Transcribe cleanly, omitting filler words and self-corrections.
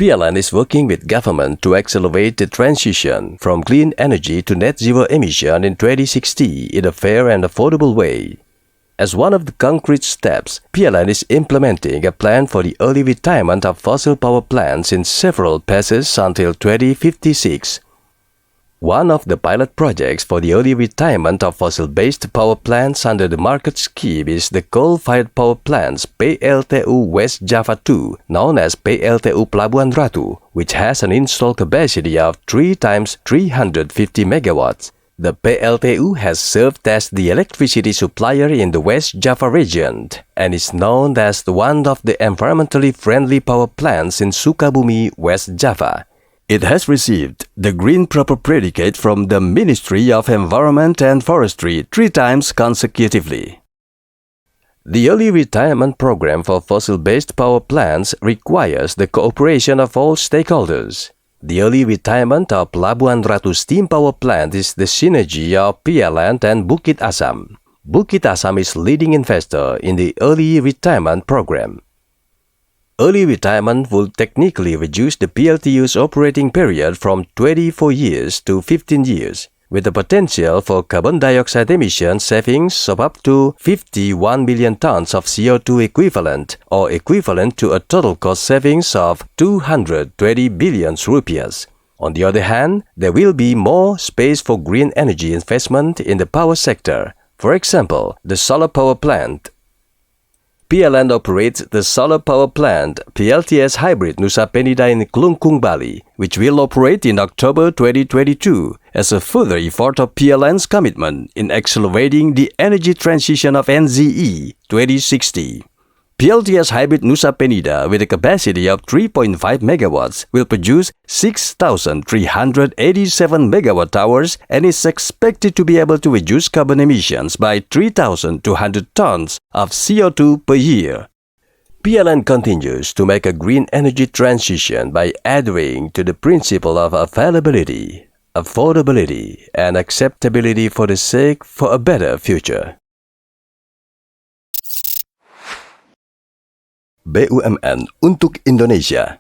PLN is working with government to accelerate the transition from clean energy to net zero emission in 2060 in a fair and affordable way. As one of the concrete steps, PLN is implementing a plan for the early retirement of fossil power plants in several phases until 2056. One of the pilot projects for the early retirement of fossil-based power plants under the market scheme is the coal-fired power plants PLTU West Java 2, known as PLTU Pelabuhan Ratu, which has an installed capacity of 3 times 350 megawatts. The PLTU has served as the electricity supplier in the West Java region and is known as one of the environmentally friendly power plants in Sukabumi, West Java. It has received the Green Proper predicate from the Ministry of Environment and Forestry 3 times consecutively. The early retirement program for fossil-based power plants requires the cooperation of all stakeholders. The early retirement of Pelabuhan Ratu Steam Power Plant is the synergy of PLN and Bukit Asam. Bukit Asam is leading investor in the early retirement program. Early retirement will technically reduce the PLTU's operating period from 24 years to 15 years, with the potential for carbon dioxide emission savings of up to 51 million tons of CO2 equivalent, or equivalent to a total cost savings of 220 billion rupiahs. On the other hand, there will be more space for green energy investment in the power sector. For example, the solar power plant. PLN operates the solar power plant PLTS Hybrid Nusa Penida in Kelungkung, Bali, which will operate in October 2022 as a further effort of PLN's commitment in accelerating the energy transition of NZE 2060. PLTS Hybrid Nusa Penida, with a capacity of 3.5 megawatts, will produce 6,387 megawatt-hours and is expected to be able to reduce carbon emissions by 3,200 tons of CO2 per year. PLN continues to make a green energy transition by adhering to the principle of availability, affordability, and acceptability for the sake for a better future. BUMN untuk Indonesia.